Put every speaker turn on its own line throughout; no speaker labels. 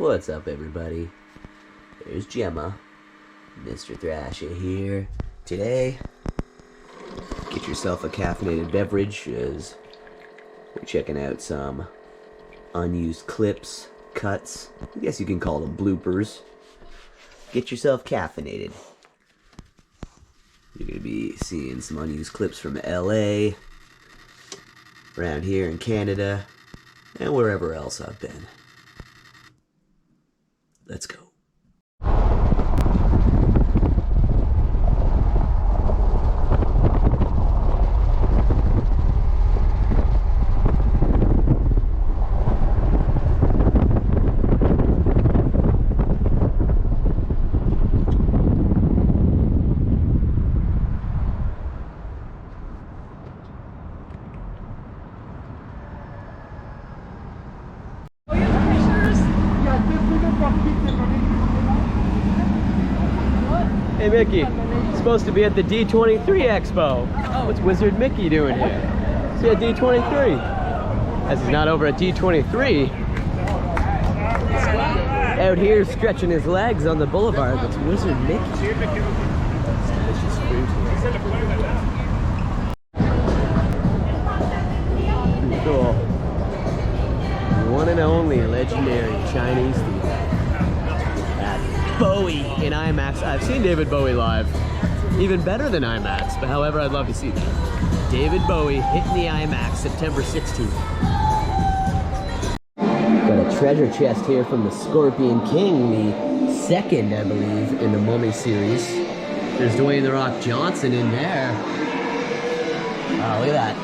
What's up, everybody? There's Gemma, Mr. Thrasha here. Today, get yourself a caffeinated beverage as we're checking out some unused clips, cuts. I guess you can call them bloopers. Get yourself caffeinated. You're going to be seeing some unused clips from LA, around here in Canada, and wherever else I've been. Let's go.
Hey Mickey, supposed to be at the D23 Expo. What's Wizard Mickey doing here? See at D23. As he's not over at D23, out here stretching his legs on the boulevard. That's Wizard Mickey. Delicious fruit here. Cool. One and only legendary Chinese theater. Bowie in IMAX. I've seen David Bowie live. Even better than IMAX, but however, I'd love to see that. David Bowie hitting the IMAX September 16th. Got a treasure chest here from the Scorpion King, the second, I believe, in the Mummy series. There's Dwayne "The Rock" Johnson in there. Wow, look at that.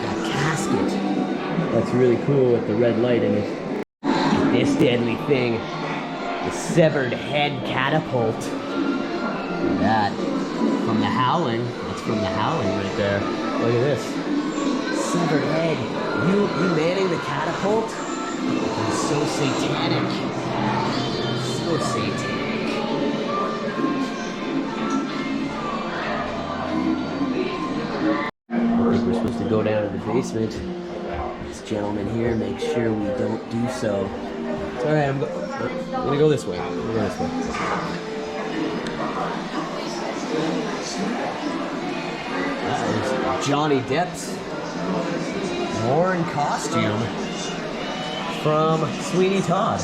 That casket. That's really cool with the red light in it. This deadly thing. The severed head catapult. Look at that. From The Howling. That's from The Howling right there. Look at this. Severed head. You manning the catapult? It's so satanic. So satanic. I think we're supposed to go down to the basement. This gentleman here makes sure we don't do so. It's alright, I'm gonna go this way. I'm gonna go this way. There's Johnny Depp's worn costume from Sweeney Todd.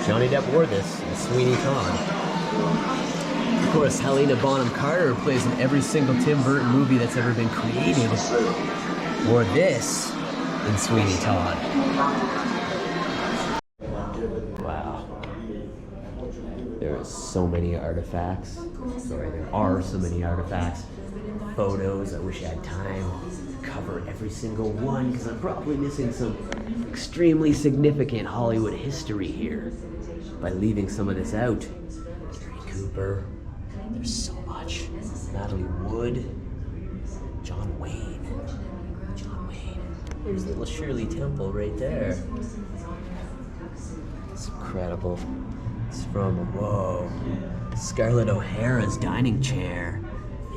Johnny Depp wore this in Sweeney Todd. Of course, Helena Bonham Carter, who plays in every single Tim Burton movie that's ever been created, wore this in Sweeney Todd. Wow. There are so many artifacts. Sorry, there are so many artifacts. Photos. I wish I had time to cover every single one because I'm probably missing some extremely significant Hollywood history here by leaving some of this out. Gary Cooper. There's so much. Natalie Wood. John Wayne. John Wayne. There's little Shirley Temple right there. It's incredible. It's from, whoa, Scarlett O'Hara's dining chair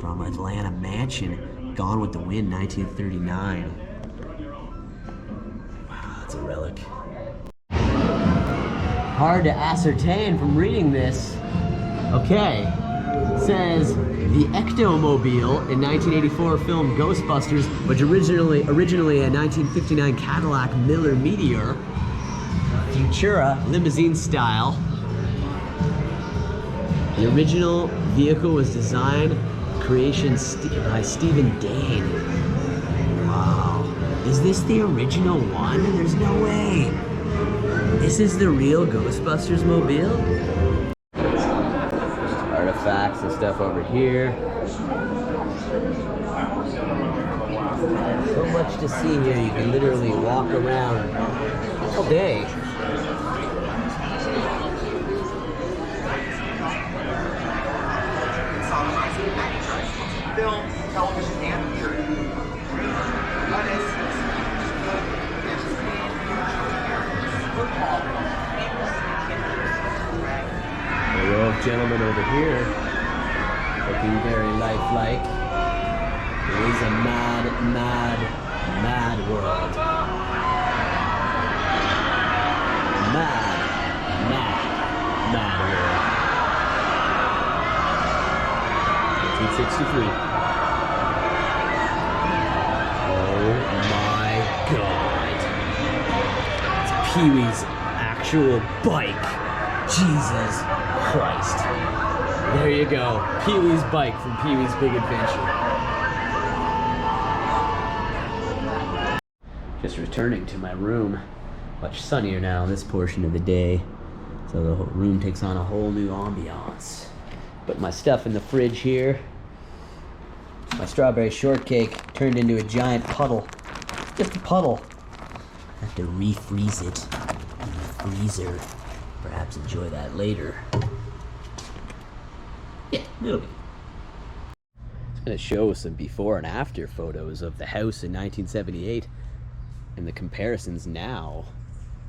from Atlanta Mansion, Gone with the Wind, 1939. Wow, that's a relic. Hard to ascertain from reading this. Okay, it says the Ectomobile in 1984 film Ghostbusters, which originally a 1959 Cadillac Miller Meteor, Futura limousine style. The original vehicle was designed, creation by Stephen Dane. Wow. Is this the original one? There's no way. This is the real Ghostbusters mobile? There's artifacts and stuff over here. So much to see here. You can literally walk around all day.
Film, television, and theater.
A row of gentlemen over here, looking very lifelike. It is a mad, mad, mad world. Mad.
63. Oh my God. It's Pee-wee's actual bike. Jesus Christ. There you go. Pee-wee's bike from Pee-wee's Big Adventure. Just returning to my room. Much sunnier now in this portion of the day. So the whole room takes on a whole new ambiance. Put my stuff in the fridge here. My strawberry shortcake turned into a giant puddle. Just a puddle. I have to refreeze it in the freezer. Perhaps enjoy that later. Yeah, it'll be. It's gonna show some before and after photos of the house in 1978 and the comparisons now,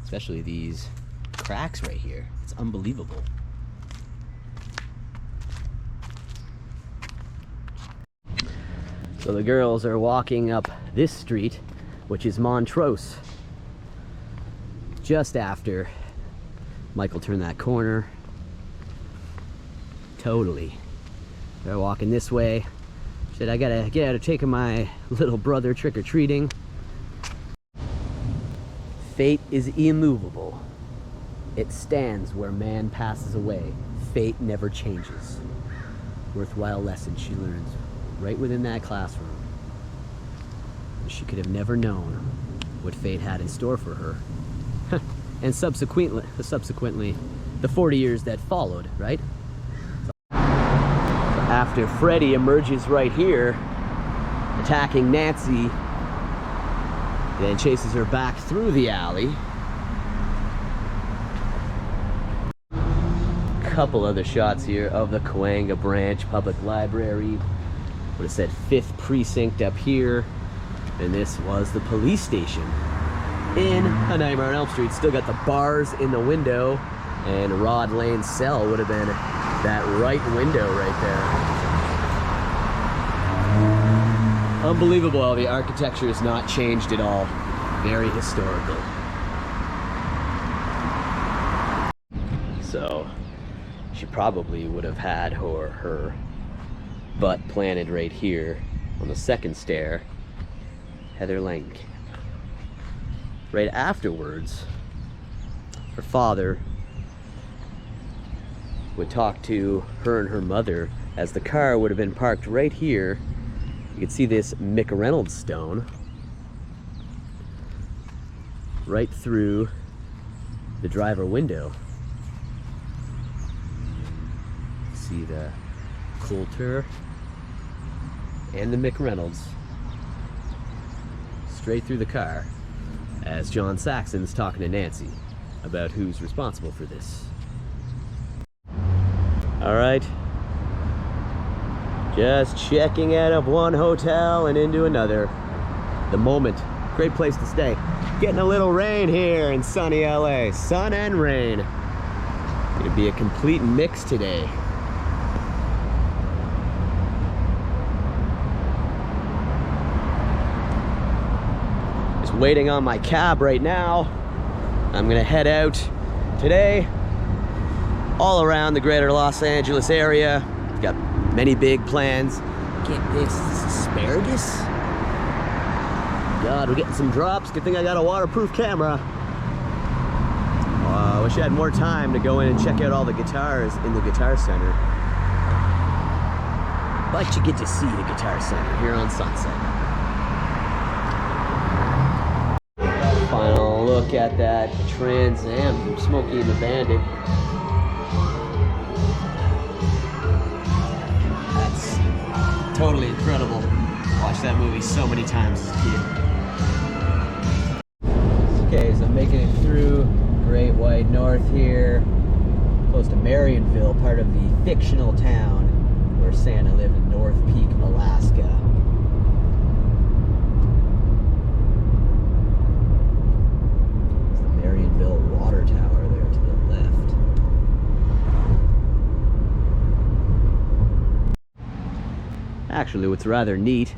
especially these cracks right here. It's unbelievable. So the girls are walking up this street, which is Montrose. Just after Michael turned that corner. Totally. They're walking this way. Said, I gotta get out of taking my little brother trick-or-treating. Fate is immovable. It stands where man passes away. Fate never changes. Worthwhile lesson she learns right within that classroom. She could have never known what fate had in store for her. And subsequently, the 40 years that followed, right? After Freddy emerges right here, attacking Nancy, then chases her back through the alley. Couple other shots here of the Cahuenga Branch Public Library. Would have said 5th Precinct up here. And this was the police station in A Nightmare on Elm Street. Still got the bars in the window, and Rod Lane's cell would have been that right window right there. Unbelievable how the architecture has not changed at all. Very historical. So she probably would have had her butt planted right here on the second stair. Heather Langenkamp. Right afterwards, her father would talk to her and her mother as the car would have been parked right here. You can see this McReynolds stone right through the driver window. See the Coulter and the McReynolds straight through the car as John Saxon's talking to Nancy about who's responsible for this. All right, just checking out of one hotel and into another. The Moment, great place to stay. Getting a little rain here in sunny LA. Sun and rain. Gonna be a complete mix today. Just waiting on my cab right now. I'm gonna head out today all around the greater Los Angeles area. Got many big plans. Get this asparagus. God, we're getting some drops. Good thing I got a waterproof camera. I wish I had more time to go in and check out all the guitars in the Guitar Center. But you get to see the Guitar Center here on Sunset. Final look at that Trans Am from Smokey and the Bandit. That's totally incredible. Watched that movie so many times as a kid. Okay, so I'm making it through Great White North here, close to Marionville, part of the fictional town where Santa lived in North Peak, Alaska. There's the Marionville water tower there to the left. Actually, what's rather neat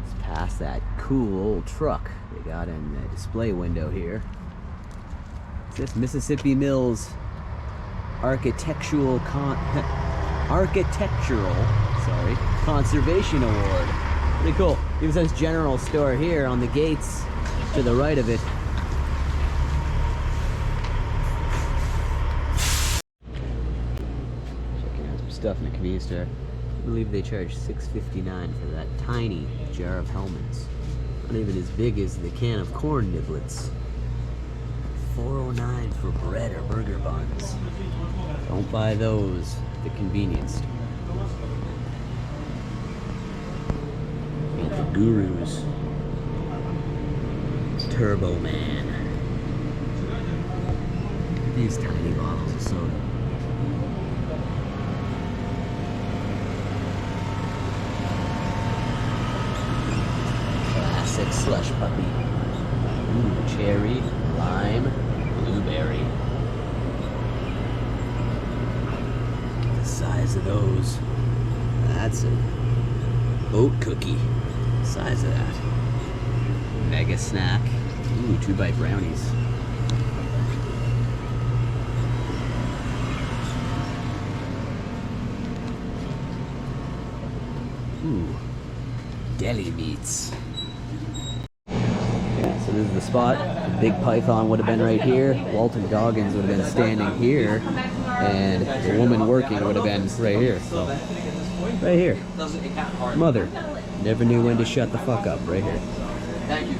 is past that cool old truck they got in the display window here. It's this Mississippi Mills architectural Architectural, Conservation Award. Pretty cool. Even says general store here on the gates to the right of it. Checking out some stuff in the convenience store. I believe they charge $6.59 for that tiny jar of Hellmann's. Not even as big as the can of corn niblets. $4.09 for bread or burger buns. Don't buy those at the convenience store. And the Guru's Turbo Man. These tiny bottles of soda. Classic slush puppy. Ooh, cherry, lime, blueberry. The size of those. That's a oat cookie. The size of that. Mega snack. Ooh, 2-bite brownies. Ooh, deli meats. Yeah, so this is the spot. The big python would have been right here. Walton Goggins would have been standing here. And the woman working would have been right here. So, right here. Mother. Never knew when to shut the fuck up. Right here.
Thank you.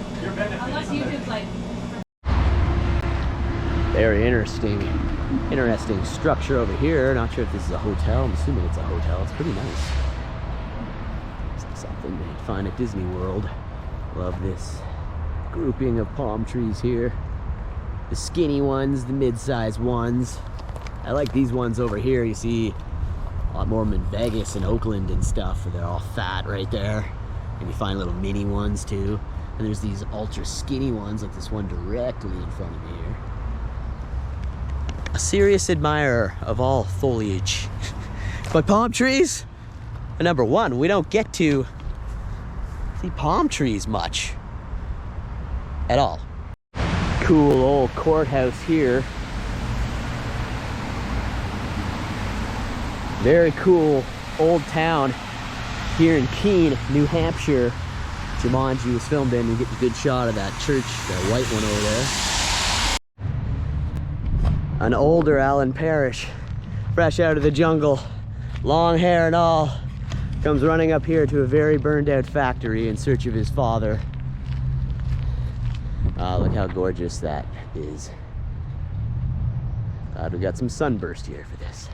Very interesting structure over here. Not sure if this is a hotel. I'm assuming it's a hotel. It's pretty nice. Something you'd find at Disney World. Love this grouping of palm trees here. The skinny ones, the mid-sized ones. I like these ones over here. You see a lot more of them in Vegas and Oakland and stuff. They're all fat right there. And you find little mini ones too. And there's these ultra skinny ones like this one directly in front of me here. A serious admirer of all foliage. But palm trees? Number one, we don't get to see palm trees much at all. Cool old courthouse here. Very cool old town here in Keene, New Hampshire. Jumanji was filmed in. You get a good shot of that church, the white one over there. An older Alan Parrish, fresh out of the jungle, long hair and all, comes running up here to a very burned out factory in search of his father. Look how gorgeous that is. Glad we got some sunburst here for this.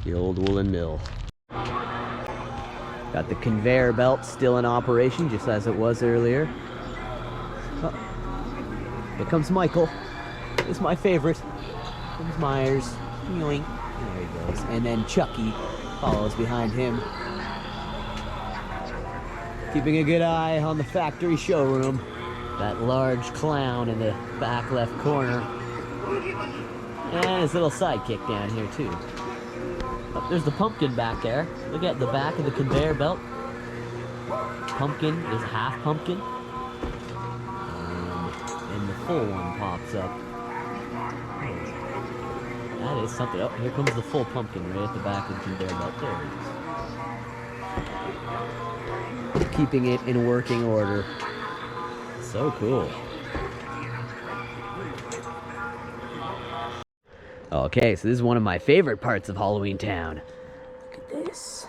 The old woolen mill. Got the conveyor belt still in operation, just as it was earlier. Oh, here comes Michael. It's my favorite. Comes Myers. Yoink. There he goes. And then Chucky follows behind him. Keeping a good eye on the factory showroom. That large clown in the back left corner. And his little sidekick down here too. Oh, there's the pumpkin back there. Look at the back of the conveyor belt. Pumpkin is half pumpkin. And the full one pops up. That is something. Oh, here comes the full pumpkin right at the back of the conveyor belt. There it is. Keeping it in working order. So cool. Okay, so this is one of my favorite parts of Halloween Town. Look at this.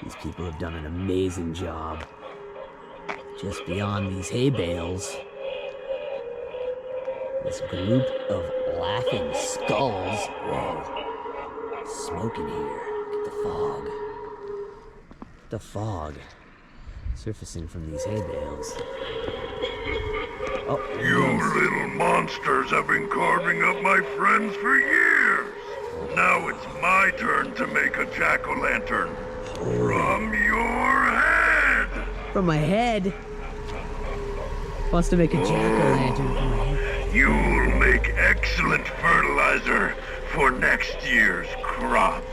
These people have done an amazing job. Just beyond these hay bales, this group of laughing skulls. Whoa. Smoke in here. Look at the fog. The fog surfacing from these hay bales. Oh,
you little monsters have been carving up my friends for years. Now it's my turn to make a jack-o'-lantern. From your head.
From my head? Wants to make a jack-o'-lantern from my head.
You'll make excellent fertilizer for next year's crop.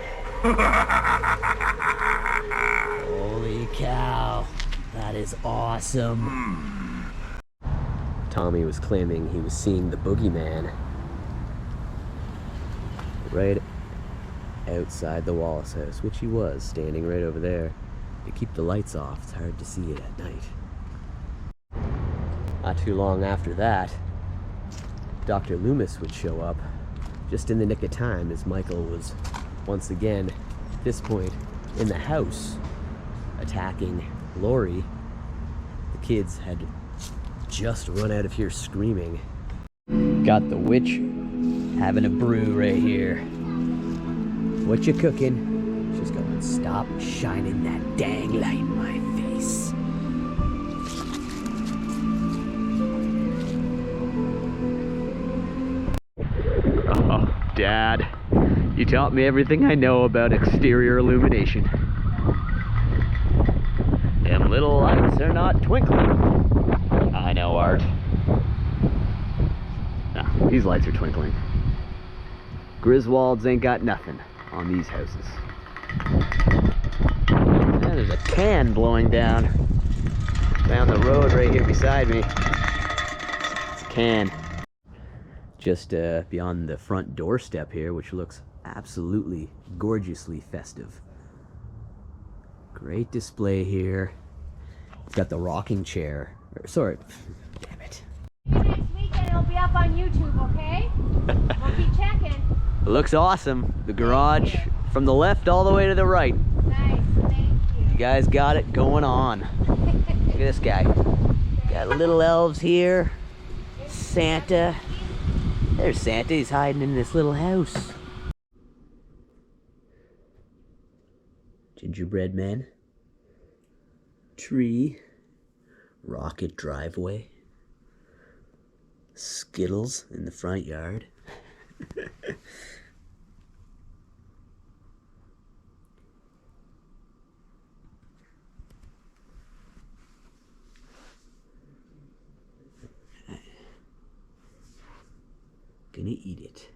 Holy cow. That is awesome. Tommy was claiming he was seeing the boogeyman right outside the Wallace house, which he was, standing right over there. To keep the lights off, it's hard to see it at night. Not too long after that, Dr. Loomis would show up, just in the nick of time, as Michael was once again, at this point, in the house, attacking Lori. The kids had just run out of here screaming. Got the witch having a brew right here. What you cooking? She's going, stop shining that dang light in my face. Oh, Dad, you taught me everything I know about exterior illumination. Them little lights are not twinkling. I know, Art. No, these lights are twinkling. Griswolds ain't got nothing on these houses. And there's a can blowing down the road right here beside me. It's a can. Just beyond the front doorstep here, which looks absolutely gorgeously festive. Great display here. It's got the rocking chair. Sorry, damn it.
Next weekend it'll be up on YouTube, okay? We'll keep checking.
It looks awesome. The garage from the left all the way to the right.
Nice, thank you.
You guys got it going on. Look at this guy. Got little elves here. Santa. There's Santa. He's hiding in this little house. Gingerbread man. Tree. Rocket driveway. Skittles in the front yard. Gonna eat it.